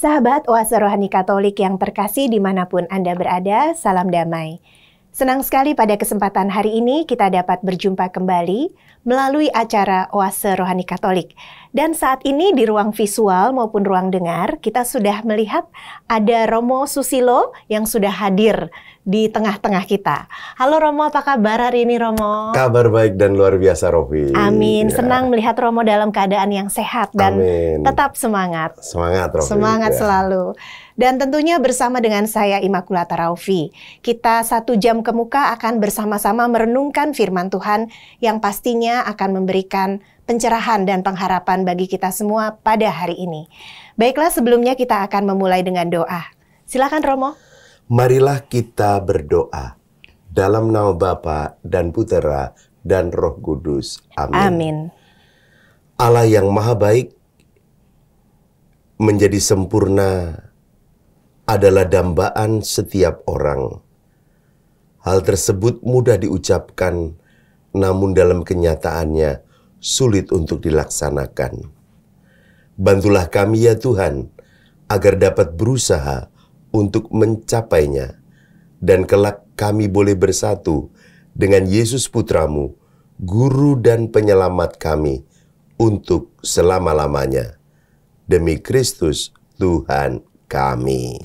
Sahabat Oase Rohani Katolik yang terkasih dimanapun Anda berada, salam damai. Senang sekali pada kesempatan hari ini kita dapat berjumpa kembali melalui acara Oase Rohani Katolik. Dan saat ini di ruang visual maupun ruang dengar, kita sudah melihat ada Romo Susilo yang sudah hadir di tengah-tengah kita. Halo Romo, apa kabar hari ini Romo? Kabar baik dan luar biasa, Rofi. Amin, Ya. senang melihat Romo dalam keadaan yang sehat dan tetap semangat. Semangat, Rofi. Semangat selalu. Dan tentunya bersama dengan saya Immaculata Raufi, kita 1 jam ke muka akan bersama-sama merenungkan firman Tuhan yang pastinya akan memberikan pencerahan dan pengharapan bagi kita semua pada hari ini. Baiklah, sebelumnya kita akan memulai dengan doa. Silakan Romo. Marilah kita berdoa dalam nama Bapa dan Putera dan Roh Kudus. Amin. Amin. Allah yang maha baik menjadi sempurna adalah dambaan setiap orang. Hal tersebut mudah diucapkan, namun dalam kenyataannya sulit untuk dilaksanakan. Bantulah kami ya Tuhan, agar dapat berusaha untuk mencapainya, dan kelak kami boleh bersatu dengan Yesus Putramu, Guru dan Penyelamat kami, untuk selama-lamanya. Demi Kristus Tuhan kami.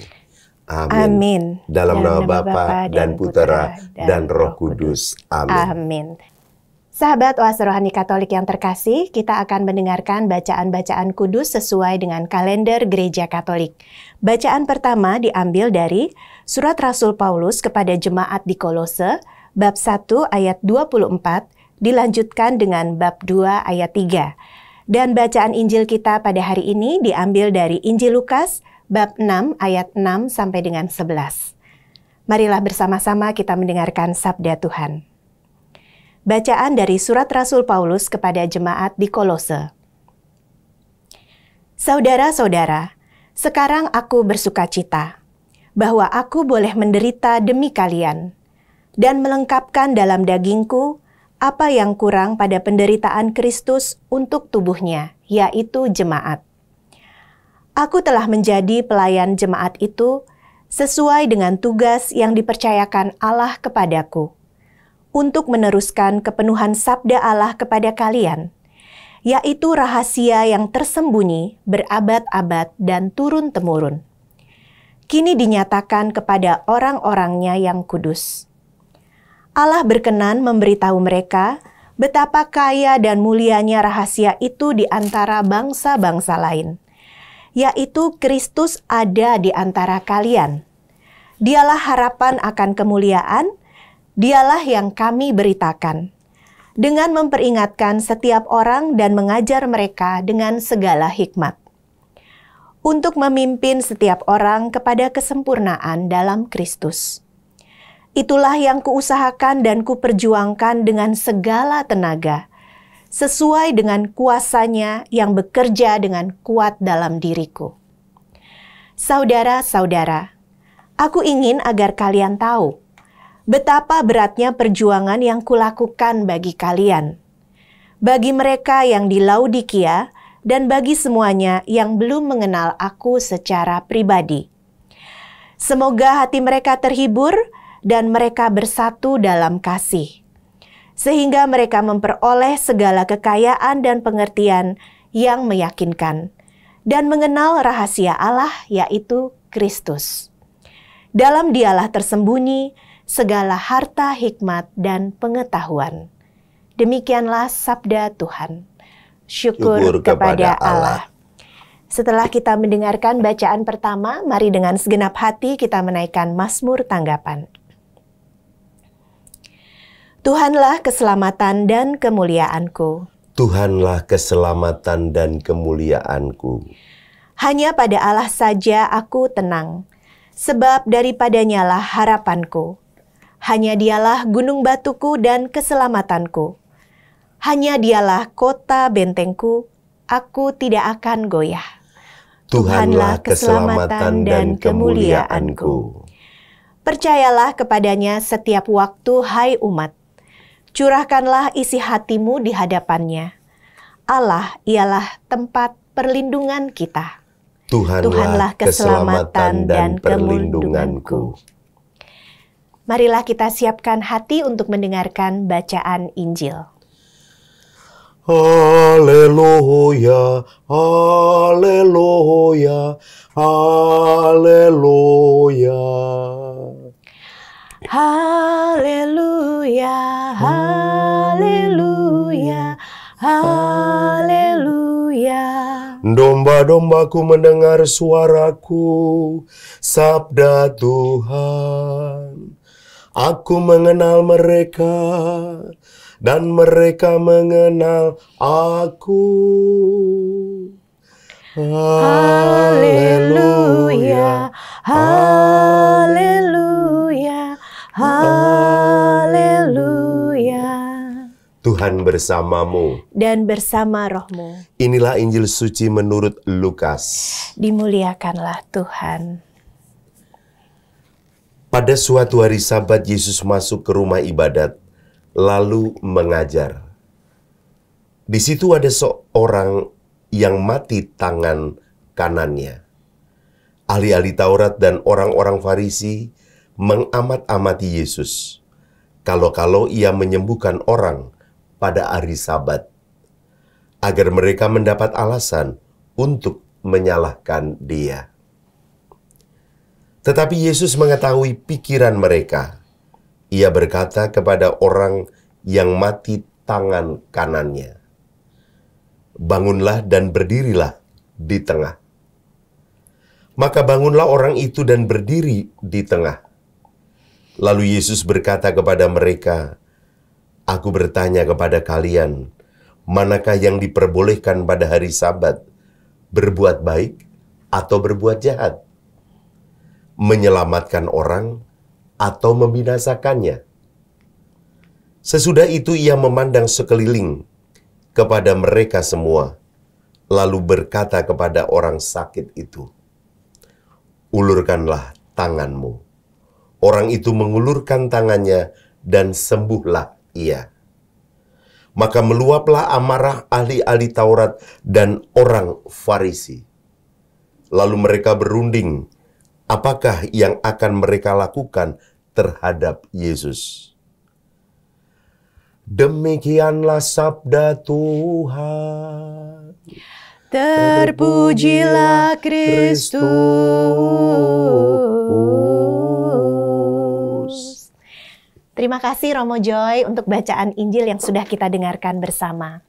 Amin. Amin. Dalam nama Bapa dan Putera dan Roh Kudus. Amin. Amin. Sahabat Oase Rohani Katolik yang terkasih, kita akan mendengarkan bacaan-bacaan kudus sesuai dengan kalender Gereja Katolik. Bacaan pertama diambil dari Surat Rasul Paulus kepada jemaat di Kolose, bab 1 ayat 24, dilanjutkan dengan bab 2 ayat 3. Dan bacaan Injil kita pada hari ini diambil dari Injil Lukas, bab 6 ayat 6 sampai dengan 11. Marilah bersama-sama kita mendengarkan sabda Tuhan. Bacaan dari Surat Rasul Paulus kepada jemaat di Kolose. Saudara-saudara, sekarang aku bersukacita bahwa aku boleh menderita demi kalian dan melengkapkan dalam dagingku apa yang kurang pada penderitaan Kristus untuk tubuhnya, yaitu jemaat. Aku telah menjadi pelayan jemaat itu sesuai dengan tugas yang dipercayakan Allah kepadaku, untuk meneruskan kepenuhan sabda Allah kepada kalian, yaitu rahasia yang tersembunyi berabad-abad dan turun-temurun. Kini dinyatakan kepada orang-orangnya yang kudus. Allah berkenan memberitahu mereka betapa kaya dan mulianya rahasia itu di antara bangsa-bangsa lain, yaitu Kristus ada di antara kalian. Dialah harapan akan kemuliaan. Dialah yang kami beritakan, dengan memperingatkan setiap orang dan mengajar mereka dengan segala hikmat, untuk memimpin setiap orang kepada kesempurnaan dalam Kristus. Itulah yang kuusahakan dan kuperjuangkan dengan segala tenaga, sesuai dengan kuasa-Nya yang bekerja dengan kuat dalam diriku. Saudara-saudara, aku ingin agar kalian tahu betapa beratnya perjuangan yang kulakukan bagi kalian, bagi mereka yang di Laodikia, dan bagi semuanya yang belum mengenal aku secara pribadi. Semoga hati mereka terhibur dan mereka bersatu dalam kasih, sehingga mereka memperoleh segala kekayaan dan pengertian yang meyakinkan, dan mengenal rahasia Allah, yaitu Kristus. Dalam Dialah tersembunyi segala harta, hikmat, dan pengetahuan. Demikianlah sabda Tuhan. Syukur kepada Allah. Setelah kita mendengarkan bacaan pertama, mari dengan segenap hati kita menaikkan Mazmur tanggapan. Tuhanlah keselamatan dan kemuliaanku. Tuhanlah keselamatan dan kemuliaanku. Hanya pada Allah saja aku tenang, sebab daripadanya lah harapanku. Hanya Dialah gunung batuku dan keselamatanku. Hanya Dialah kota bentengku, aku tidak akan goyah. Tuhanlah keselamatan dan kemuliaanku. Percayalah kepadanya setiap waktu, hai umat. Curahkanlah isi hatimu di hadapannya. Allah ialah tempat perlindungan kita. Tuhanlah keselamatan dan perlindunganku. Marilah kita siapkan hati untuk mendengarkan bacaan Injil. Haleluya, haleluya, haleluya. Haleluya, haleluya, haleluya. Domba-dombaku mendengar suaraku, sabda Tuhan. Aku mengenal mereka, dan mereka mengenal aku. Haleluya, haleluya, haleluya. Tuhan bersamamu Dan bersama rohmu. Inilah Injil suci menurut Lukas. Dimuliakanlah Tuhan. Pada suatu hari Sabat, Yesus masuk ke rumah ibadat, lalu mengajar. Di situ ada seorang yang mati tangan kanannya. Ahli-ahli Taurat dan orang-orang Farisi mengamat-amati Yesus. Kalau-kalau ia menyembuhkan orang pada hari Sabat, agar mereka mendapat alasan untuk menyalahkan dia. Tetapi Yesus mengetahui pikiran mereka. Ia berkata kepada orang yang mati tangan kanannya, "Bangunlah dan berdirilah di tengah." Maka bangunlah orang itu dan berdiri di tengah. Lalu Yesus berkata kepada mereka, "Aku bertanya kepada kalian, manakah yang diperbolehkan pada hari Sabat, berbuat baik atau berbuat jahat? Menyelamatkan orang atau membinasakannya?" Sesudah itu ia memandang sekeliling kepada mereka semua, lalu berkata kepada orang sakit itu, "Ulurkanlah tanganmu." Orang itu mengulurkan tangannya dan sembuhlah ia. Maka meluaplah amarah ahli-ahli Taurat dan orang Farisi. Lalu mereka berunding, apakah yang akan mereka lakukan terhadap Yesus. Demikianlah sabda Tuhan. Terpujilah Kristus. Terima kasih Romo Joy untuk bacaan Injil yang sudah kita dengarkan bersama.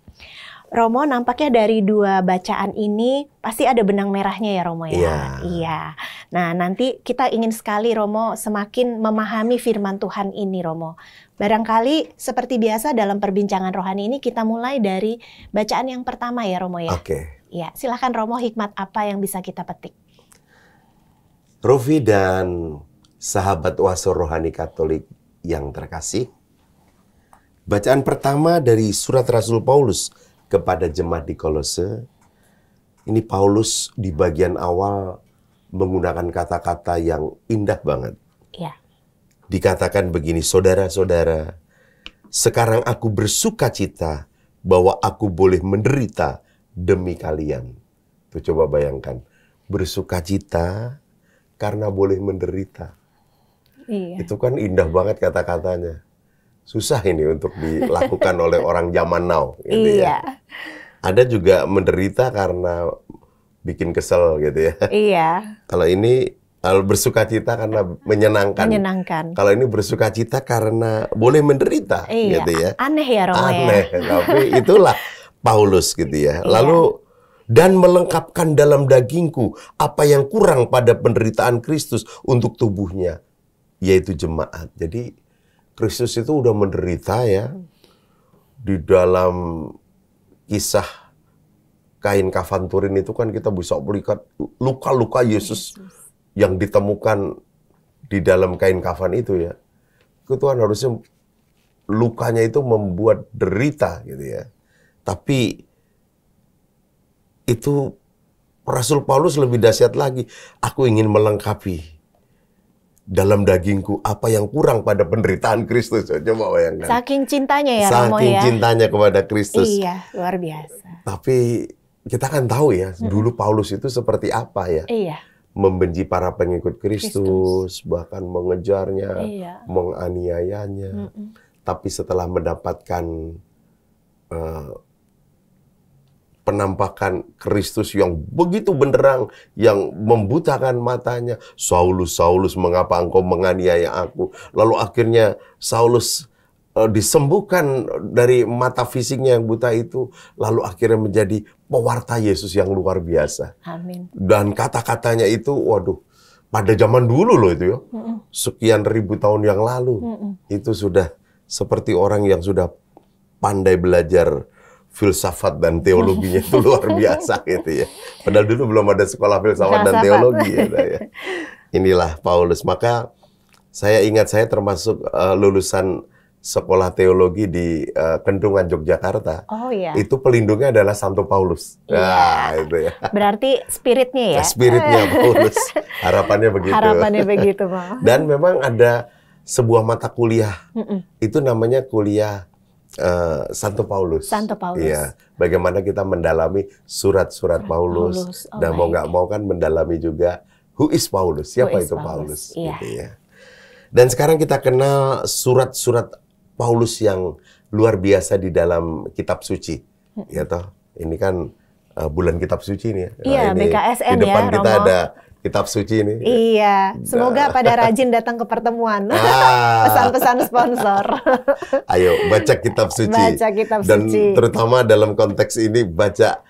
Romo, nampaknya dari dua bacaan ini pasti ada benang merahnya ya Romo ya? Iya. Nah, nanti kita ingin sekali Romo semakin memahami firman Tuhan ini Romo. Barangkali seperti biasa dalam perbincangan rohani ini kita mulai dari bacaan yang pertama ya Romo ya? Oke. Ya, silakan Romo, hikmat apa yang bisa kita petik? Rofi dan sahabat Wasor Rohani Katolik yang terkasih, bacaan pertama dari surat Rasul Paulus kepada jemaat di Kolose. Ini Paulus di bagian awal menggunakan kata-kata yang indah banget. Ya. Dikatakan begini, "Saudara-saudara, sekarang aku bersuka cita bahwa aku boleh menderita demi kalian." Tuh coba bayangkan, bersuka cita karena boleh menderita. Iya. Itu kan indah banget kata-katanya. Susah ini untuk dilakukan oleh orang zaman now. Gitu Iya. ya. Ada juga menderita karena bikin kesel gitu ya. Iya. Kalau ini bersuka cita karena menyenangkan. Menyenangkan. Kalau ini bersuka cita karena boleh menderita. Iya. Gitu ya. Aneh ya Romo ya. Aneh, tapi itulah Paulus gitu ya. Lalu, dan melengkapkan dalam dagingku apa yang kurang pada penderitaan Kristus untuk tubuhnya, yaitu jemaat. Jadi Kristus itu udah menderita ya. Di dalam kisah kain kafan Turin itu kan kita bisa melihat luka-luka Yesus yang ditemukan di dalam kain kafan itu ya. Itu kan harusnya lukanya itu membuat derita gitu ya. Tapi itu Rasul Paulus lebih dahsyat lagi. Aku ingin melengkapi dalam dagingku apa yang kurang pada penderitaan Kristus. Coba bayangkan. Saking cintanya ya Romo ya. Saking cintanya kepada Kristus. Iya, luar biasa. Tapi kita kan tahu ya, dulu Paulus itu seperti apa ya. Iya. Membenci para pengikut Kristus, bahkan mengejarnya, Iya. menganiayanya. Tapi setelah mendapatkan penampakan Kristus yang begitu benderang, yang membutakan matanya, Saulus, Saulus, mengapa engkau menganiaya aku? Lalu akhirnya Saulus disembuhkan dari mata fisiknya yang buta itu, lalu akhirnya menjadi pewarta Yesus yang luar biasa. Amin. Dan kata-katanya itu, waduh, pada zaman dulu loh itu ya, sekian ribu tahun yang lalu, itu sudah seperti orang yang sudah pandai belajar filsafat dan teologinya itu luar biasa gitu ya. Padahal dulu belum ada sekolah filsafat dan teologi ya. Inilah Paulus. Maka saya ingat saya termasuk lulusan sekolah teologi di Kendungan Yogyakarta. Oh iya. Itu pelindungnya adalah Santo Paulus. Iya. Nah, itu ya. Berarti spiritnya ya? Spiritnya Paulus. Harapannya begitu. Harapannya begitu, Bang. Dan memang ada sebuah mata kuliah. Itu namanya kuliah Santo Paulus. Santo Paulus. Iya. Bagaimana kita mendalami surat-surat Paulus. Oh, Dan mau nggak mau kan mendalami juga who is Paulus? Siapa Who is itu Paulus? Paulus? Iya. Gitu ya. Dan sekarang kita kenal surat-surat Paulus yang luar biasa di dalam kitab suci. Ya toh, ini kan bulan kitab suci nih ya. Iya, ini BKSN di depan ya, kita Romo. ada kitab suci ini. Iya, semoga pada rajin datang ke pertemuan. Ah. Pesan-pesan sponsor. Ayo baca kitab suci. Baca kitab Dan suci. terutama dalam konteks ini baca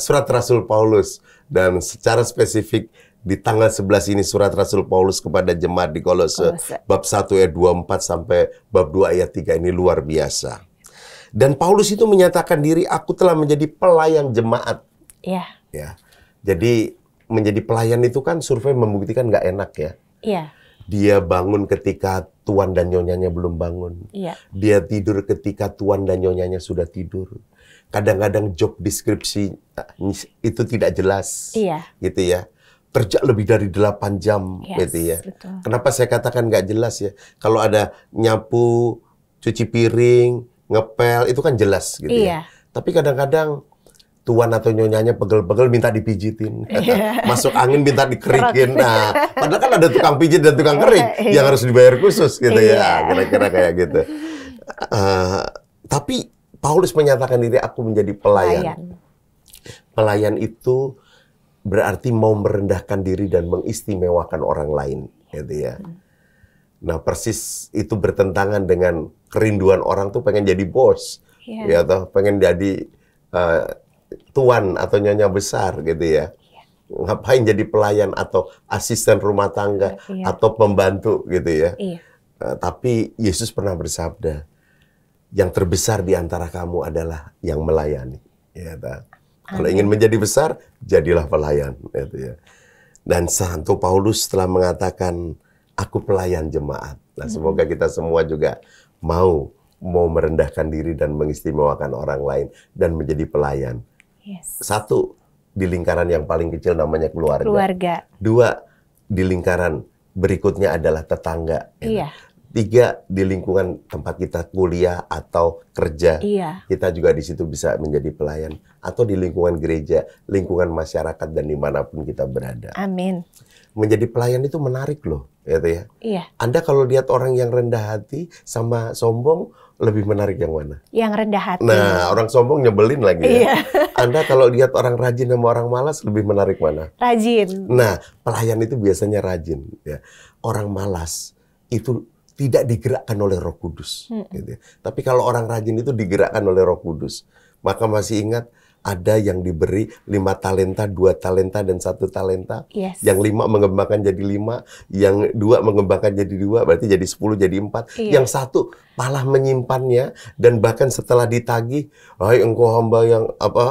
surat Rasul Paulus. Dan secara spesifik di tanggal 11 ini surat Rasul Paulus kepada jemaat di Kolose. Bab 1 ayat 24 sampai bab 2 ayat 3 ini luar biasa. Dan Paulus itu menyatakan diri, aku telah menjadi pelayan jemaat. Iya. Ya. Jadi menjadi pelayan itu kan survei membuktikan nggak enak ya. Iya. Dia bangun ketika tuan dan nyonyanya belum bangun. Iya. Dia tidur ketika tuan dan nyonyanya sudah tidur. Kadang-kadang job deskripsi itu tidak jelas. Iya. Gitu ya. Kerja lebih dari 8 jam gitu ya. Betul. Kenapa saya katakan nggak jelas ya? Kalau ada nyapu, cuci piring, ngepel, itu kan jelas gitu ya. Tapi kadang-kadang tuan atau nyonyanya pegel-pegel minta dipijitin. Masuk angin minta dikerikin. Nah, padahal kan ada tukang pijit dan tukang kerik yang harus dibayar khusus gitu ya. Kira-kira kayak gitu. Tapi Paulus menyatakan diri, aku menjadi pelayan. Pelayan itu berarti mau merendahkan diri dan mengistimewakan orang lain, gitu ya. Nah, persis itu bertentangan dengan kerinduan orang tuh pengen jadi bos, ya toh, pengen jadi tuan atau nyonya besar, gitu ya. Ngapain jadi pelayan atau asisten rumah tangga atau pembantu, gitu ya. Tapi Yesus pernah bersabda, yang terbesar di antara kamu adalah yang melayani, ya toh. Kalau ingin menjadi besar, jadilah pelayan. Gitu ya. Dan Santo Paulus telah mengatakan, aku pelayan jemaat. Nah, semoga kita semua juga mau merendahkan diri dan mengistimewakan orang lain dan menjadi pelayan. Satu, di lingkaran yang paling kecil namanya keluarga. Dua, di lingkaran berikutnya adalah tetangga. Tiga, di lingkungan tempat kita kuliah atau kerja, kita juga di situ bisa menjadi pelayan. Atau di lingkungan gereja, lingkungan masyarakat, dan dimanapun kita berada. Amin. Menjadi pelayan itu menarik loh, gitu ya. Anda kalau lihat orang yang rendah hati sama sombong, lebih menarik yang mana? Yang rendah hati. Nah, orang sombong nyebelin lagi ya. Anda kalau lihat orang rajin sama orang malas, lebih menarik mana? Rajin. Nah, pelayan itu biasanya rajin. Ya. Orang malas itu tidak digerakkan oleh Roh Kudus. Gitu. Tapi kalau orang rajin itu digerakkan oleh Roh Kudus. Maka masih ingat, ada yang diberi 5 talenta, 2 talenta, dan 1 talenta. Yang 5 mengembangkan jadi 5, yang 2 mengembangkan jadi 2, berarti jadi 10, jadi 4. Yang 1 malah menyimpannya, dan bahkan setelah ditagih, hai engkau hamba yang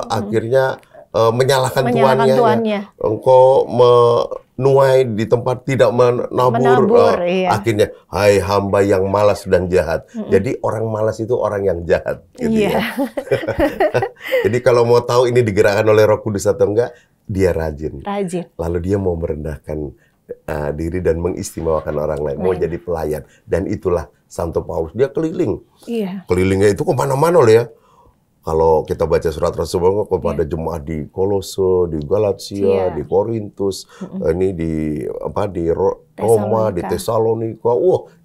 akhirnya menyalahkan tuannya. Engkau menuai di tempat tidak menabur. Akhirnya, hai hamba yang malas dan jahat. Jadi orang malas itu orang yang jahat. Gitu ya. Jadi kalau mau tahu ini digerakkan oleh Roh Kudus atau enggak, dia rajin. Lalu dia mau merendahkan diri dan mengistimewakan orang lain. Mau jadi pelayan. Dan itulah Santo Paulus. Dia keliling. Kelilingnya itu kemana-mana loh ya. Kalau kita baca surat Rasul kepada jemaat di Kolose, di Galatia, di Korintus, ini di Roma, di Tesalonika,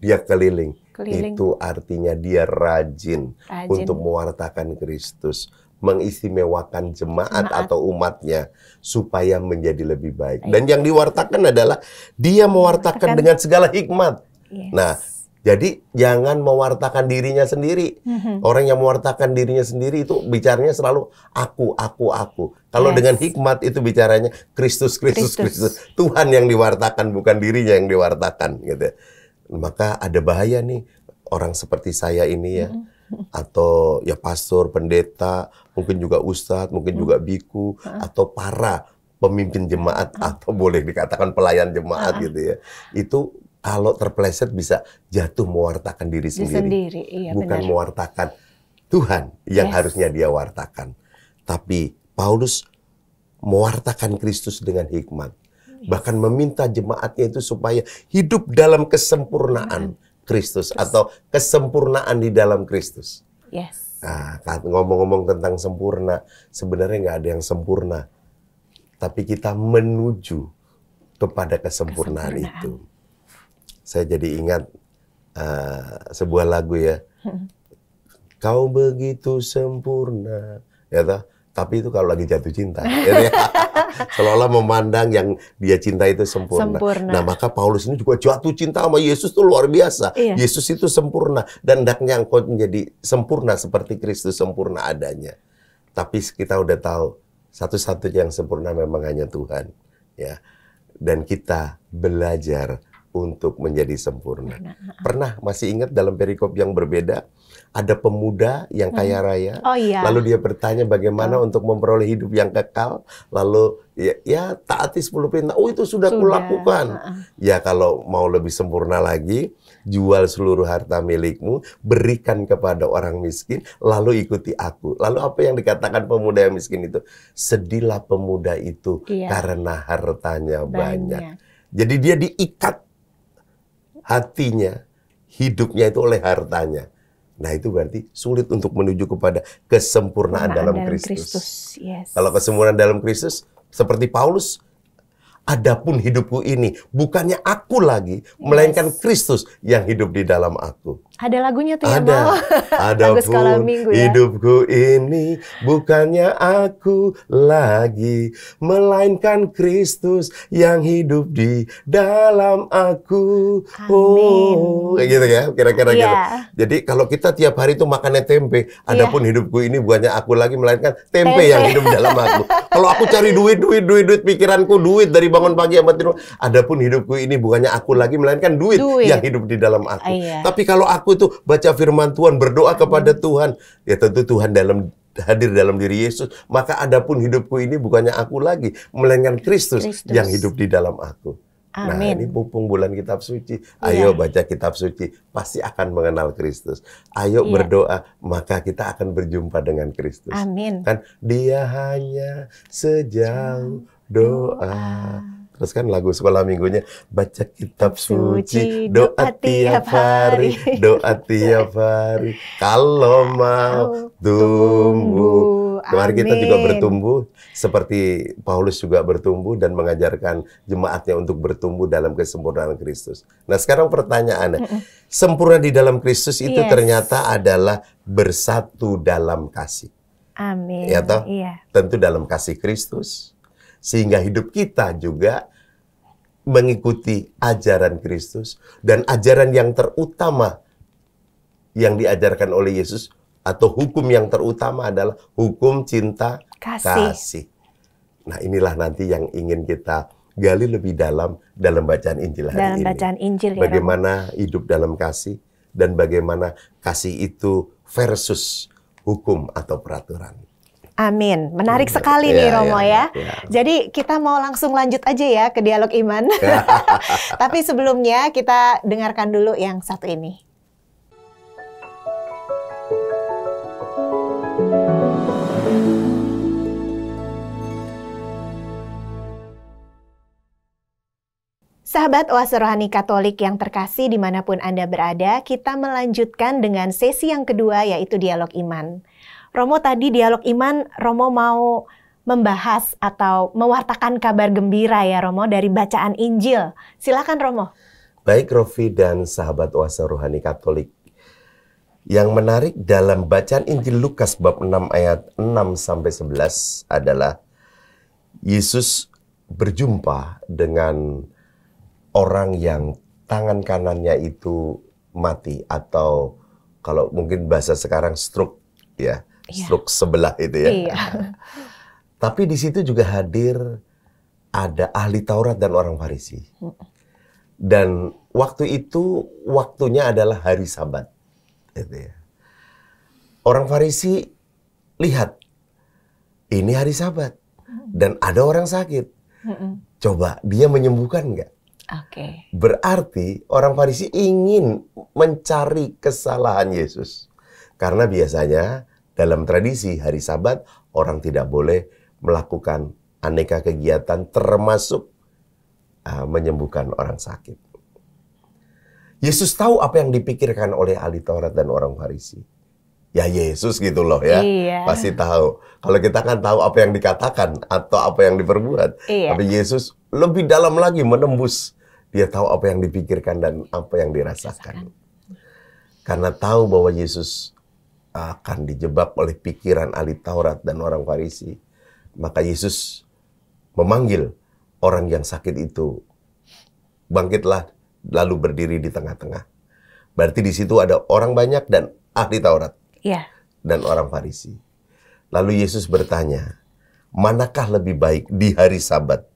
dia keliling. Itu artinya dia rajin untuk mewartakan Kristus, mengistimewakan jemaat atau umatnya supaya menjadi lebih baik. Dan yang diwartakan adalah dia mewartakan dengan segala hikmat. Nah, jadi jangan mewartakan dirinya sendiri. Orang yang mewartakan dirinya sendiri itu bicaranya selalu aku. Kalau dengan hikmat itu bicaranya Kristus. Tuhan yang diwartakan, bukan dirinya yang diwartakan gitu. Maka ada bahaya nih orang seperti saya ini ya. Atau ya pastor, pendeta, mungkin juga ustadz, mungkin juga biku, atau para pemimpin jemaat, atau boleh dikatakan pelayan jemaat gitu ya. Itu kalau terpeleset bisa jatuh mewartakan diri sendiri. Bukan mewartakan Tuhan yang harusnya dia wartakan. Tapi Paulus mewartakan Kristus dengan hikmat. Bahkan meminta jemaatnya itu supaya hidup dalam kesempurnaan Kristus atau kesempurnaan di dalam Kristus. Nah, ngomong-ngomong tentang sempurna, sebenarnya nggak ada yang sempurna. Tapi kita menuju kepada kesempurnaan itu. Saya jadi ingat sebuah lagu ya. Kau begitu sempurna, ya toh? Tapi itu kalau lagi jatuh cinta, ya, seolah-olah memandang yang dia cinta itu sempurna. Nah, maka Paulus ini juga jatuh cinta sama Yesus itu luar biasa. Yesus itu sempurna dan hendaknya engkau menjadi sempurna seperti Kristus sempurna adanya. Tapi kita udah tahu satu-satunya yang sempurna memang hanya Tuhan, ya. Dan kita belajar untuk menjadi sempurna. Pernah masih ingat dalam perikop yang berbeda, ada pemuda yang kaya raya, lalu dia bertanya bagaimana untuk memperoleh hidup yang kekal, lalu ya taati 10 perintah, itu sudah kulakukan. Ya kalau mau lebih sempurna lagi, jual seluruh harta milikmu, berikan kepada orang miskin, lalu ikuti aku. Lalu apa yang dikatakan pemuda yang miskin itu? Sedihlah pemuda itu karena hartanya banyak. Jadi dia diikat hatinya, hidupnya itu oleh hartanya. Nah itu berarti sulit untuk menuju kepada kesempurnaan dalam Kristus. Kalau kesempurnaan dalam Kristus, seperti Paulus, adapun hidupku ini bukannya aku lagi, melainkan Kristus yang hidup di dalam aku. Ada lagunya tuh ya, Adapun hidupku ini bukannya aku lagi, melainkan Kristus yang hidup di dalam aku. Kayak gitu ya, kira-kira gitu. Jadi kalau kita tiap hari itu makannya tempe, adapun hidupku ini bukannya aku lagi, melainkan tempe yang hidup di dalam aku. Kalau aku cari duit, pikiranku duit dari bangun pagi sampai tidur. Adapun hidupku ini bukannya aku lagi, melainkan duit yang hidup di dalam aku. Tapi kalau aku itu baca firman Tuhan, berdoa kepada Tuhan, ya tentu Tuhan hadir dalam diri Yesus. Maka adapun hidupku ini bukannya aku lagi, melainkan Kristus yang hidup di dalam aku. Nah, ini pupung bulan kitab suci. Ayo baca kitab suci, pasti akan mengenal Kristus. Ayo berdoa, maka kita akan berjumpa dengan Kristus. Kan dia hanya sejauh doa. Terus kan lagu sekolah minggunya, baca kitab suci, doa tiap hari, kalau mau tumbuh. Mari kita juga bertumbuh seperti Paulus juga bertumbuh dan mengajarkan jemaatnya untuk bertumbuh dalam kesempurnaan Kristus. Nah sekarang pertanyaannya, sempurna di dalam Kristus itu ternyata adalah bersatu dalam kasih. Ya toh? Tentu dalam kasih Kristus. Sehingga hidup kita juga mengikuti ajaran Kristus. Dan ajaran yang terutama yang diajarkan oleh Yesus, atau hukum yang terutama adalah hukum cinta kasih. Nah inilah nanti yang ingin kita gali lebih dalam bacaan Injil hari ini. Bacaan Injil, bagaimana hidup dalam kasih, dan bagaimana kasih itu versus hukum atau peraturan. Amin. Menarik sekali nih Romo ya. Jadi kita mau langsung lanjut aja ya ke dialog iman. Tapi sebelumnya kita dengarkan dulu yang satu ini. Sahabat Oase Rohani Katolik yang terkasih dimanapun Anda berada, kita melanjutkan dengan sesi yang kedua yaitu dialog iman. Romo tadi dialog iman, Romo mau membahas atau mewartakan kabar gembira ya Romo dari bacaan Injil. Silakan Romo. Baik Rofi dan sahabat Oase Rohani Katolik. Yang menarik dalam bacaan Injil Lukas bab 6 ayat 6-11 adalah Yesus berjumpa dengan orang yang tangan kanannya itu mati, atau kalau mungkin bahasa sekarang stroke ya, stroke sebelah itu ya. Iya. Tapi di situ juga hadir ada ahli Taurat dan orang Farisi. Dan waktu itu waktunya adalah hari Sabat. Gitu ya. Orang Farisi lihat ini hari Sabat dan ada orang sakit. Coba dia menyembuhkan nggak? Oke. Berarti orang Farisi ingin mencari kesalahan Yesus. Karena biasanya dalam tradisi hari Sabat orang tidak boleh melakukan aneka kegiatan termasuk menyembuhkan orang sakit. Yesus tahu apa yang dipikirkan oleh ahli Taurat dan orang Farisi. Ya Yesus gitu loh ya. Iya. Pasti tahu. Kalau kita kan tahu apa yang dikatakan atau apa yang diperbuat. Iya. Tapi Yesus lebih dalam lagi menembus. Dia tahu apa yang dipikirkan dan apa yang dirasakan. Karena tahu bahwa Yesus akan dijebak oleh pikiran ahli Taurat dan orang Farisi, maka Yesus memanggil orang yang sakit itu. Bangkitlah, lalu berdiri di tengah-tengah. Berarti di situ ada orang banyak dan ahli Taurat dan orang Farisi. Lalu Yesus bertanya, manakah lebih baik di hari Sabat?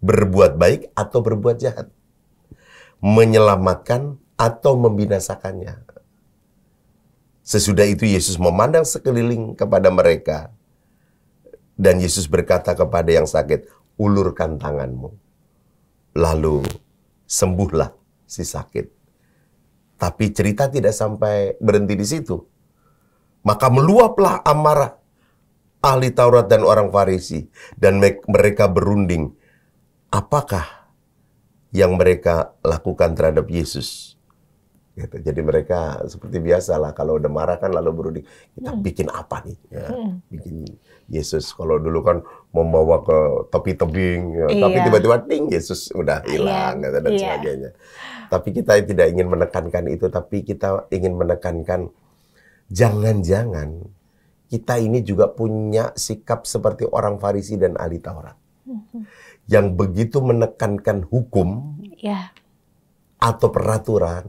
Berbuat baik atau berbuat jahat? Menyelamatkan atau membinasakannya? Sesudah itu Yesus memandang sekeliling kepada mereka. Dan Yesus berkata kepada yang sakit, ulurkan tanganmu. Lalu sembuhlah si sakit. Tapi cerita tidak sampai berhenti di situ. Maka meluaplah amarah ahli Taurat dan orang Farisi. Dan mereka berunding. Apakah yang mereka lakukan terhadap Yesus? Gitu. Jadi mereka seperti biasa lah, kalau udah marah kan lalu berunding, kita bikin apa nih? Ya, bikin Yesus. Kalau dulu kan membawa ke tepi tebing, ya, tapi tiba-tiba ding, Yesus udah hilang dan sebagainya. Tapi kita tidak ingin menekankan itu, tapi kita ingin menekankan jangan-jangan kita ini juga punya sikap seperti orang Farisi dan ahli Taurat. Yang begitu menekankan hukum atau peraturan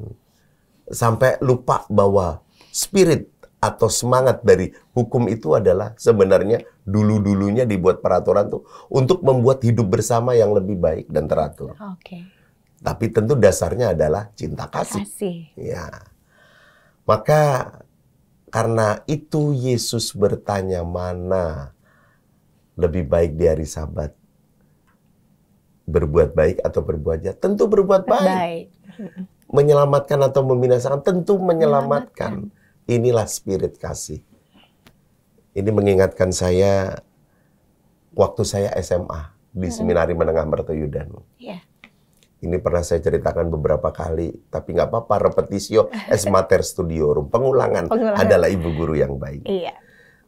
sampai lupa bahwa spirit atau semangat dari hukum itu adalah sebenarnya dulu-dulunya dibuat peraturan tuh untuk membuat hidup bersama yang lebih baik dan teratur. Tapi tentu dasarnya adalah cinta kasih. Ya. Maka karena itu Yesus bertanya, mana lebih baik di hari Sabat? Berbuat baik atau berbuat jahat? Tentu berbuat baik. Menyelamatkan atau membinasakan? Tentu menyelamatkan. Inilah spirit kasih. Ini mengingatkan saya waktu saya SMA di Seminari Menengah Mertoyudan. Ini pernah saya ceritakan beberapa kali, tapi nggak apa-apa, repetisio es mater studiorum. Pengulangan adalah ibu guru yang baik.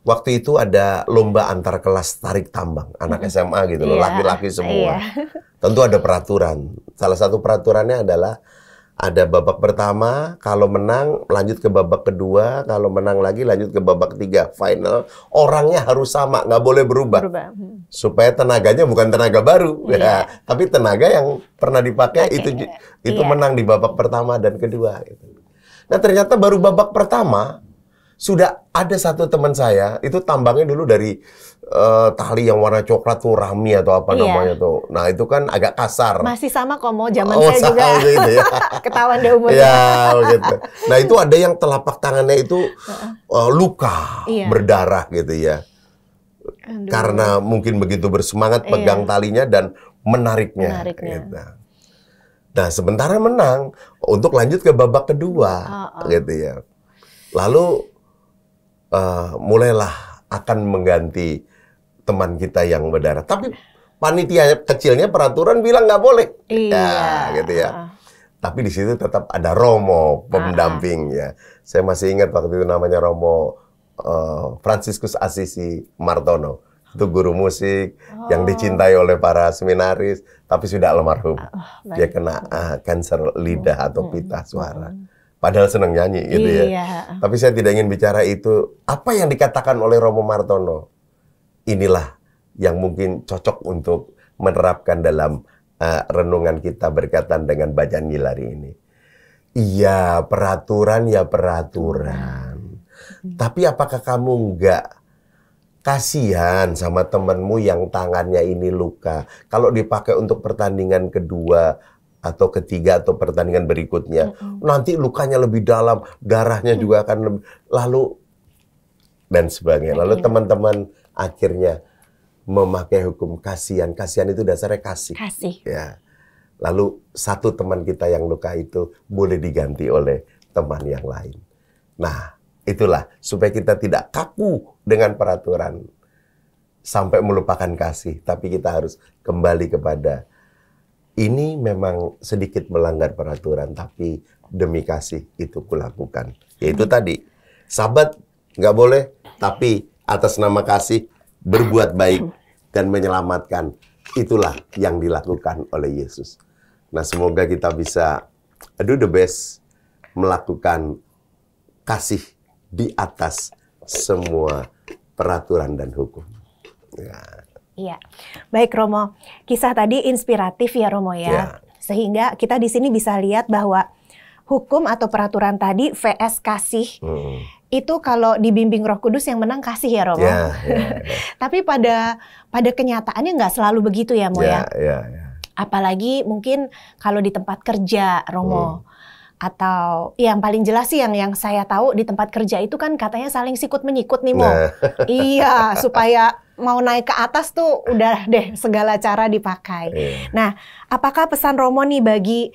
Waktu itu ada lomba antar kelas tarik tambang, anak SMA gitu loh, laki-laki semua. Tentu ada peraturan. Salah satu peraturannya adalah ada babak pertama, kalau menang lanjut ke babak kedua, kalau menang lagi lanjut ke babak ketiga, final. Orangnya harus sama, nggak boleh berubah. Supaya tenaganya bukan tenaga baru, ya, tapi tenaga yang pernah dipakai itu menang di babak pertama dan kedua. Gitu. Nah ternyata baru babak pertama, sudah ada satu teman saya, itu tambangnya dulu dari tali yang warna coklat tuh, rami atau apa namanya tuh. Nah itu kan agak kasar. Masih sama Komo, zaman saya juga gitu ya. Ketahuan deh umurnya. Ya, begitu. Nah itu ada yang telapak tangannya itu luka, berdarah gitu ya. Karena mungkin begitu bersemangat pegang talinya dan menariknya. Gitu. Nah sementara menang untuk lanjut ke babak kedua, gitu ya. Lalu mulailah akan mengganti teman kita yang berdarah. Tapi panitia kecilnya peraturan bilang nggak boleh. Ya, gitu ya. Tapi di situ tetap ada Romo, pendamping ya. Saya masih ingat waktu itu namanya Romo Fransiskus Assisi Martono. Itu guru musik yang dicintai oleh para seminaris, tapi sudah almarhum. Dia kena kanker lidah atau pita suara. Padahal senang nyanyi gitu ya. Tapi saya tidak ingin bicara itu. Apa yang dikatakan oleh Romo Martono, inilah yang mungkin cocok untuk menerapkan dalam renungan kita berkaitan dengan bacaan Injil hari ini. Iya, peraturan ya peraturan. Tapi apakah kamu enggak kasihan sama temanmu yang tangannya ini luka? Kalau dipakai untuk pertandingan kedua atau ketiga atau pertandingan berikutnya, nanti lukanya lebih dalam, darahnya juga akan lebih, lalu dan sebagainya. Lalu teman-teman akhirnya memakai hukum kasihan. Kasihan itu dasarnya kasih. Ya. Lalu satu teman kita yang luka itu boleh diganti oleh teman yang lain. Nah, itulah supaya kita tidak kaku dengan peraturan sampai melupakan kasih, tapi kita harus kembali kepada ini memang sedikit melanggar peraturan, tapi demi kasih itu kulakukan. Yaitu tadi, Sabat nggak boleh, tapi atas nama kasih berbuat baik dan menyelamatkan. Itulah yang dilakukan oleh Yesus. Nah, semoga kita bisa do the best melakukan kasih di atas semua peraturan dan hukum. Ya. Iya, baik Romo. Kisah tadi inspiratif ya Romo ya. Sehingga kita di sini bisa lihat bahwa hukum atau peraturan tadi vs kasih itu kalau dibimbing Roh Kudus yang menang kasih ya Romo. Tapi pada kenyataannya nggak selalu begitu ya Mo ya. Apalagi mungkin kalau di tempat kerja Romo. Atau yang paling jelas sih yang saya tahu di tempat kerja itu kan katanya saling sikut menyikut nih Mo. Iya, supaya mau naik ke atas tuh udah deh segala cara dipakai. Nah, apakah pesan Romo nih bagi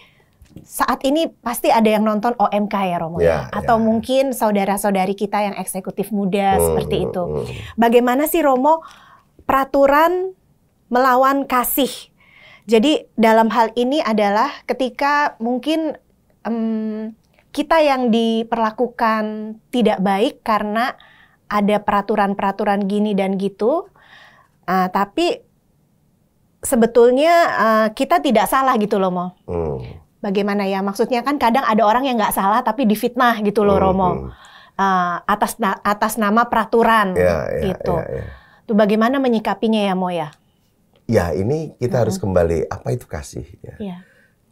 saat ini pasti ada yang nonton OMK ya Romo ya? Atau mungkin saudara-saudari kita yang eksekutif muda seperti itu. Bagaimana sih Romo peraturan melawan kasih? Jadi dalam hal ini adalah ketika mungkin kita yang diperlakukan tidak baik karena ada peraturan-peraturan gini dan gitu, tapi sebetulnya kita tidak salah gitu loh Mo. Bagaimana ya? Maksudnya kan kadang ada orang yang nggak salah tapi difitnah gitu loh Romo. Atas nama peraturan gitu. Tuh bagaimana menyikapinya ya Mo ya? Ya ini kita harus kembali, apa itu kasih ya?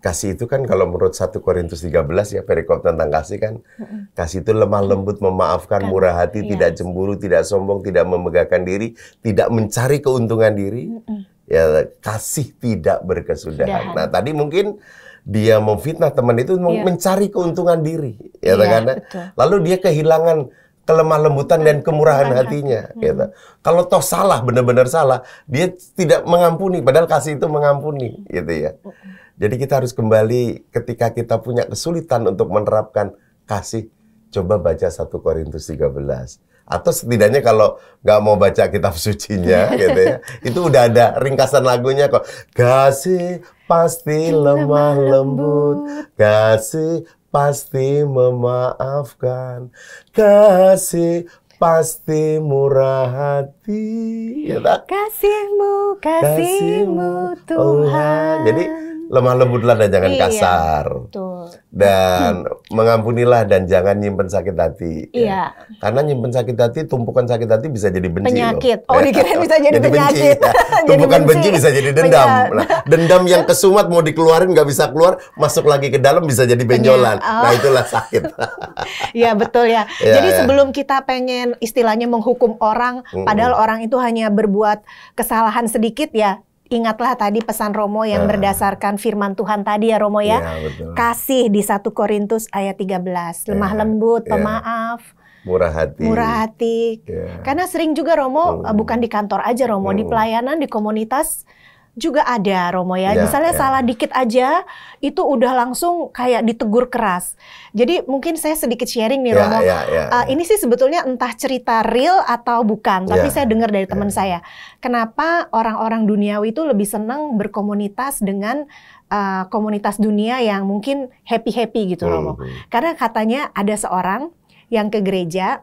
Kasih itu kan kalau menurut 1 Korintus 13 ya, perikop tentang kasih kan, kasih itu lemah lembut, memaafkan, murah hati, tidak cemburu, tidak sombong, tidak memegahkan diri, tidak mencari keuntungan diri. Ya, kasih tidak berkesudahan. Nah, tadi mungkin dia memfitnah teman itu mencari keuntungan diri, ya kan? Lalu dia kehilangan kelemah lembutan dan kemurahan hatinya. Gitu. Kalau toh salah, benar-benar salah, dia tidak mengampuni, padahal kasih itu mengampuni, gitu ya. Jadi kita harus kembali ketika kita punya kesulitan untuk menerapkan kasih, coba baca 1 Korintus 13. Atau setidaknya kalau nggak mau baca kitab sucinya, gitu ya, itu udah ada ringkasan lagunya kok. Kasih pasti lemah lembut, kasih pasti memaafkan, kasih pasti murah hati. Ya, kasihmu Tuhan. Jadi lemah lembutlah dan jangan kasar. Dan mengampunilah dan jangan nyimpen sakit hati. Ya. Karena nyimpen sakit hati, tumpukan sakit hati bisa jadi benci. Penyakit. Loh. Oh, dikirain bisa jadi penyakit. Tumpukan benci bisa jadi dendam. Nah, dendam yang kesumat mau dikeluarin nggak bisa keluar, masuk lagi ke dalam bisa jadi benjolan. Nah, itulah sakit. Iya, betul ya. Jadi sebelum kita pengen istilahnya menghukum orang, padahal orang itu hanya berbuat kesalahan sedikit ya, ingatlah tadi pesan Romo yang berdasarkan firman Tuhan tadi ya Romo ya. Kasih di 1 Korintus ayat 13. Lemah lembut, pemaaf, murah hati. Karena sering juga Romo, bukan di kantor aja Romo, di pelayanan, di komunitas juga ada Romo ya. Misalnya salah dikit aja, itu udah langsung kayak ditegur keras. Jadi mungkin saya sedikit sharing nih Romo. Ini sih sebetulnya entah cerita real atau bukan, tapi saya dengar dari teman saya. Kenapa orang-orang duniawi itu lebih senang berkomunitas dengan komunitas dunia yang mungkin happy-happy gitu Romo. Karena katanya ada seorang yang ke gereja,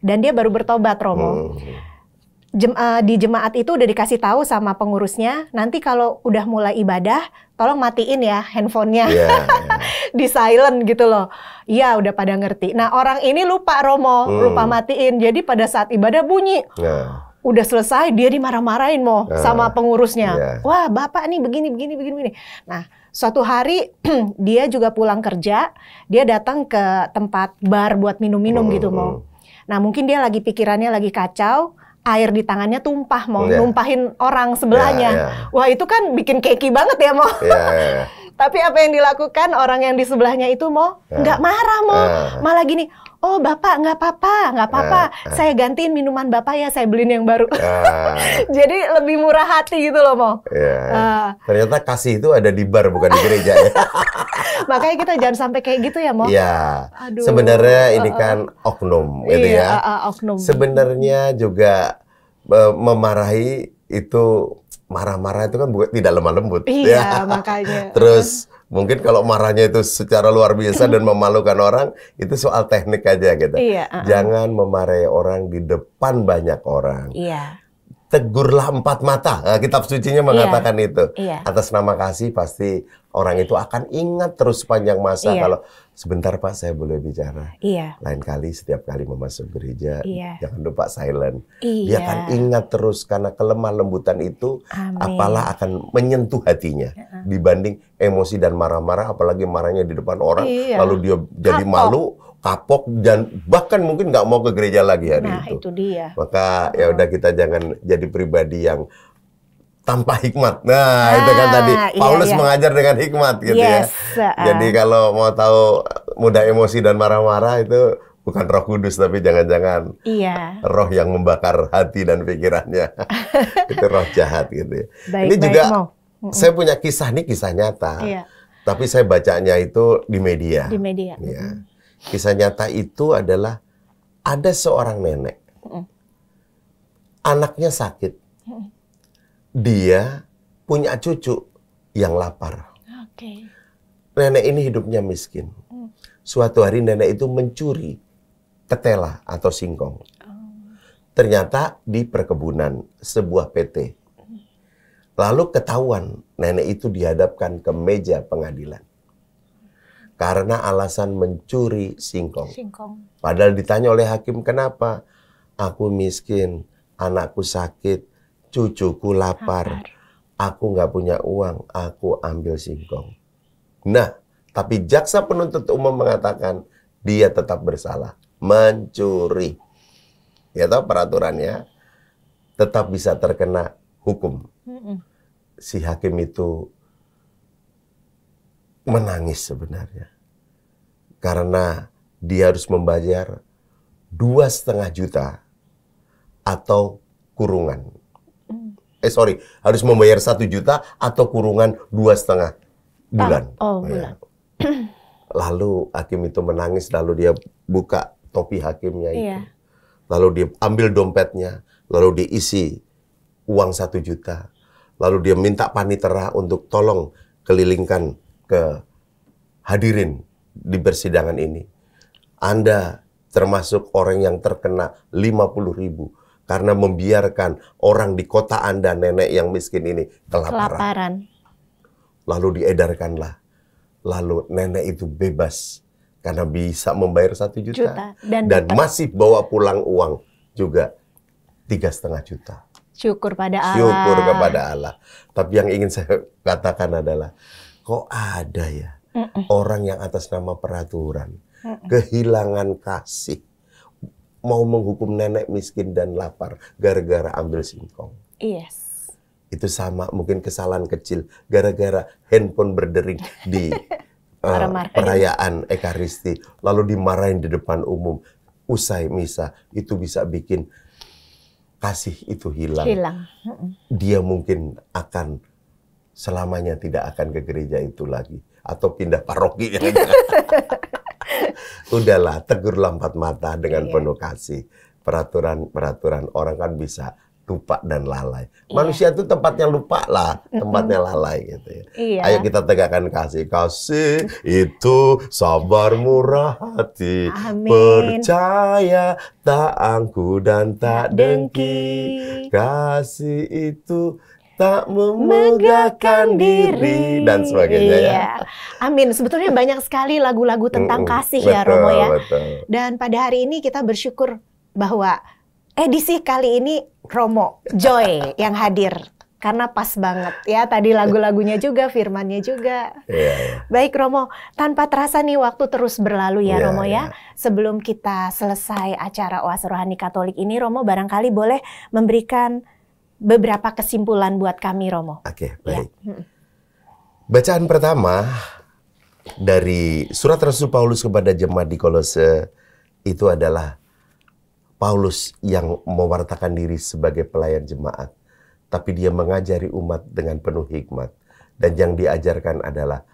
Dan dia baru bertobat, Romo. Di jemaat itu udah dikasih tahu sama pengurusnya, nanti kalau udah mulai ibadah, tolong matiin ya handphonenya. Di silent gitu loh. Iya, udah pada ngerti. Nah, orang ini lupa, Romo, lupa matiin. Jadi pada saat ibadah bunyi. Udah selesai, dia dimarah-marahin sama pengurusnya. Wah, Bapak nih begini. Nah, suatu hari dia juga pulang kerja, dia datang ke tempat bar buat minum-minum gitu, Nah, mungkin dia lagi pikirannya lagi kacau, air di tangannya tumpah, numpahin orang sebelahnya. Wah, itu kan bikin keki banget ya, Tapi apa yang dilakukan orang yang di sebelahnya itu, nggak marah, malah gini, oh Bapak nggak apa-apa, saya gantiin minuman Bapak ya, saya beliin yang baru. Jadi lebih murah hati gitu loh, Ternyata kasih itu ada di bar, bukan di gereja ya. Makanya kita jangan sampai kayak gitu ya, Iya. Sebenarnya ini kan oknum, gitu ya. Oknum. Sebenarnya juga memarahi itu, marah-marah itu kan tidak lemah lembut. Iya, makanya. Terus mungkin kalau marahnya itu secara luar biasa dan memalukan orang, itu soal teknik aja gitu. Jangan memarahi orang di depan banyak orang. Tegurlah empat mata. Nah, kitab sucinya mengatakan itu. Atas nama kasih pasti orang itu akan ingat terus sepanjang masa. Kalau sebentar Pak, saya boleh bicara. Lain kali, setiap kali memasuki gereja, jangan lupa silent. Dia akan ingat terus, karena kelemah lembutan itu apalah akan menyentuh hatinya. Dibanding emosi dan marah-marah, apalagi marahnya di depan orang, lalu dia jadi malu, kapok, dan bahkan mungkin nggak mau ke gereja lagi hari itu. Itu dia. Maka ya udah, kita jangan jadi pribadi yang tanpa hikmat. Nah, itu kan tadi Paulus mengajar dengan hikmat gitu ya. Jadi kalau mau tahu mudah emosi dan marah-marah, itu bukan Roh Kudus, tapi jangan-jangan roh yang membakar hati dan pikirannya. Itu roh jahat gitu ya. Ini juga saya punya kisah nyata. Tapi saya bacanya itu di media. Kisah nyata itu adalah ada seorang nenek, anaknya sakit, dia punya cucu yang lapar. Nenek ini hidupnya miskin. Suatu hari nenek itu mencuri ketela atau singkong. Ternyata di perkebunan sebuah PT. Lalu ketahuan, nenek itu dihadapkan ke meja pengadilan. Karena alasan mencuri singkong. Padahal ditanya oleh hakim, kenapa? Aku miskin, anakku sakit, cucuku lapar. Aku nggak punya uang, aku ambil singkong. Nah, tapi jaksa penuntut umum mengatakan dia tetap bersalah, mencuri. Ya tahu peraturannya, tetap bisa terkena hukum. Si hakim itu menangis sebenarnya, karena dia harus membayar 2,5 juta atau kurungan. Harus membayar 1 juta atau kurungan 2,5 bulan. Bulan. Lalu hakim itu menangis, lalu dia buka topi hakimnya itu. Lalu dia ambil dompetnya, lalu diisi uang 1 juta. Lalu dia minta panitera untuk tolong kelilingkan ke hadirin di persidangan ini. Anda termasuk orang yang terkena 50.000 karena membiarkan orang di kota Anda, nenek yang miskin ini, kelaparan. Lalu diedarkanlah. Lalu nenek itu bebas karena bisa membayar 1 juta. Dan masih bawa pulang uang juga 3,5 juta. Syukur pada Allah. Syukur kepada Allah. Tapi yang ingin saya katakan adalah, kok ada ya orang yang atas nama peraturan, kehilangan kasih, mau menghukum nenek miskin dan lapar gara-gara ambil singkong. Itu sama mungkin kesalahan kecil gara-gara handphone berdering di perayaan Ekaristi, lalu dimarahin di depan umum. Usai misa, itu bisa bikin kasih itu hilang. Dia mungkin akan selamanya tidak akan ke gereja itu lagi, atau pindah paroki. Udahlah, tegurlah empat mata dengan penuh kasih. Peraturan orang kan bisa lupa dan lalai. Iya. Manusia itu tempatnya lupa lah, tempatnya lalai gitu ya. Iya. Ayo kita tegakkan kasih. Kasih itu sabar murah hati, Amin. percaya tak angkuh dan tak dengki. Kasih itu tak memegahkan diri dan sebagainya ya. Iya. Amin. Sebetulnya banyak sekali lagu-lagu tentang kasih ya Betul, Romo ya. betul. Dan pada hari ini kita bersyukur bahwa edisi kali ini Romo Joy yang hadir. Karena pas banget ya, tadi lagu-lagunya juga, firmannya juga. Iya. Baik Romo, tanpa terasa nih waktu terus berlalu ya Iya, Romo iya. ya. Sebelum kita selesai acara Oase Rohani Katolik ini, Romo barangkali boleh memberikan beberapa kesimpulan buat kami Romo. Oke, Ya. baik. Bacaan pertama dari surat Rasul Paulus kepada jemaat di Kolose itu adalah Paulus yang mewartakan diri sebagai pelayan jemaat, tapi dia mengajari umat dengan penuh hikmat, dan yang diajarkan adalah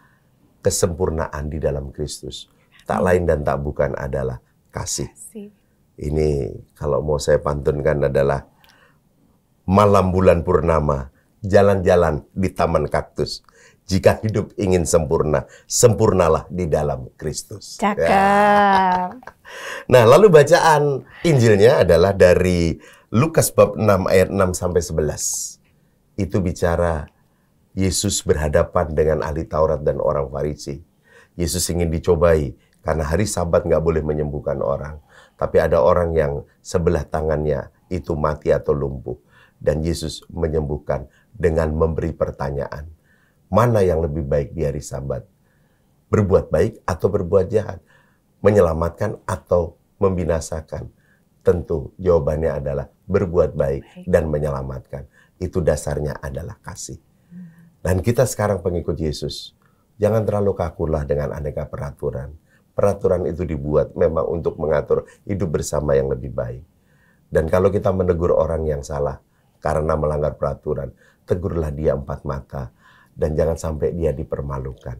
kesempurnaan di dalam Kristus. Tak lain dan tak bukan adalah kasih. Ini kalau mau saya pantunkan adalah malam bulan purnama, jalan-jalan di taman kaktus. Jika hidup ingin sempurna, sempurnalah di dalam Kristus. Cakep. Ya. Nah, lalu bacaan Injilnya adalah dari Lukas bab 6 ayat 6 sampai 11. Itu bicara Yesus berhadapan dengan ahli Taurat dan orang Farisi. Yesus ingin dicobai karena hari Sabat nggak boleh menyembuhkan orang. Tapi ada orang yang sebelah tangannya itu mati atau lumpuh. Dan Yesus menyembuhkan dengan memberi pertanyaan. Mana yang lebih baik di hari Sabat? Berbuat baik atau berbuat jahat? Menyelamatkan atau membinasakan? Tentu jawabannya adalah berbuat baik dan menyelamatkan. Itu dasarnya adalah kasih. Dan kita sekarang pengikut Yesus, jangan terlalu kakulah dengan aneka peraturan. Peraturan itu dibuat memang untuk mengatur hidup bersama yang lebih baik. Dan kalau kita menegur orang yang salah karena melanggar peraturan, tegurlah dia 4 mata. Dan jangan sampai dia dipermalukan.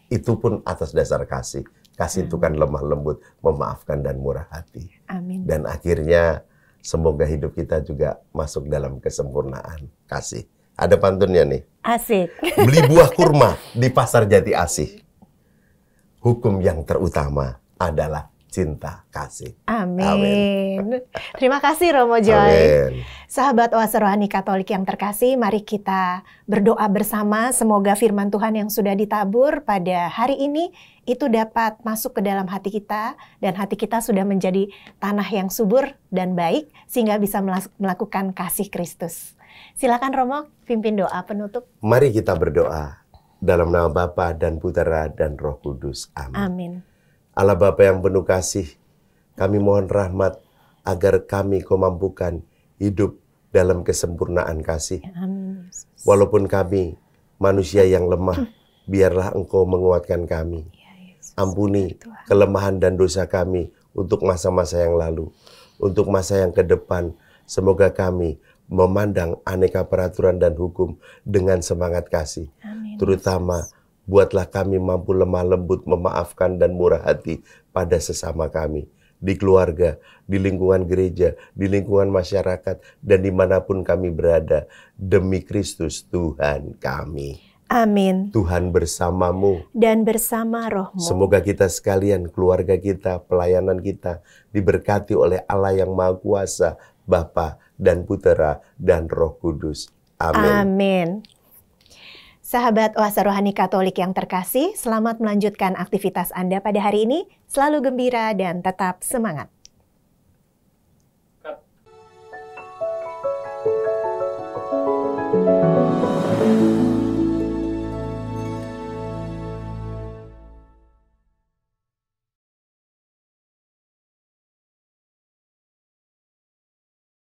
Itu pun atas dasar kasih. Kasih itu kan lemah lembut, memaafkan dan murah hati. Amin. Dan akhirnya semoga hidup kita juga masuk dalam kesempurnaan kasih. Ada pantunnya nih. Asik. Beli buah kurma di pasar Jati Asih. Hukum yang terutama adalah cinta kasih. Amin. Amin. Terima kasih Romo Joy. Amin. Sahabat Oase Rohani Katolik yang terkasih, mari kita berdoa bersama semoga firman Tuhan yang sudah ditabur pada hari ini itu dapat masuk ke dalam hati kita dan hati kita sudah menjadi tanah yang subur dan baik sehingga bisa melakukan kasih Kristus. Silakan Romo pimpin doa penutup. Mari kita berdoa dalam nama Bapa dan Putera dan Roh Kudus. Amin. Amin. Allah Bapa yang penuh kasih, kami mohon rahmat agar kami Kau mampukan hidup dalam kesempurnaan kasih. Amin. Walaupun kami manusia yang lemah, biarlah Engkau menguatkan kami. Ampuni kelemahan dan dosa kami untuk masa-masa yang lalu, untuk masa yang ke depan. Semoga kami memandang aneka peraturan dan hukum dengan semangat kasih. Amin. Terutama buatlah kami mampu lemah lembut, memaafkan dan murah hati pada sesama kami. Di keluarga, di lingkungan gereja, di lingkungan masyarakat, dan dimanapun kami berada. Demi Kristus Tuhan kami. Amin. Tuhan bersamamu. Dan bersama rohmu. Semoga kita sekalian, keluarga kita, pelayanan kita, diberkati oleh Allah yang Maha Kuasa, Bapa dan Putera dan Roh Kudus. Amin. Amin. Sahabat Oase Rohani Katolik yang terkasih, selamat melanjutkan aktivitas Anda pada hari ini. Selalu gembira dan tetap semangat.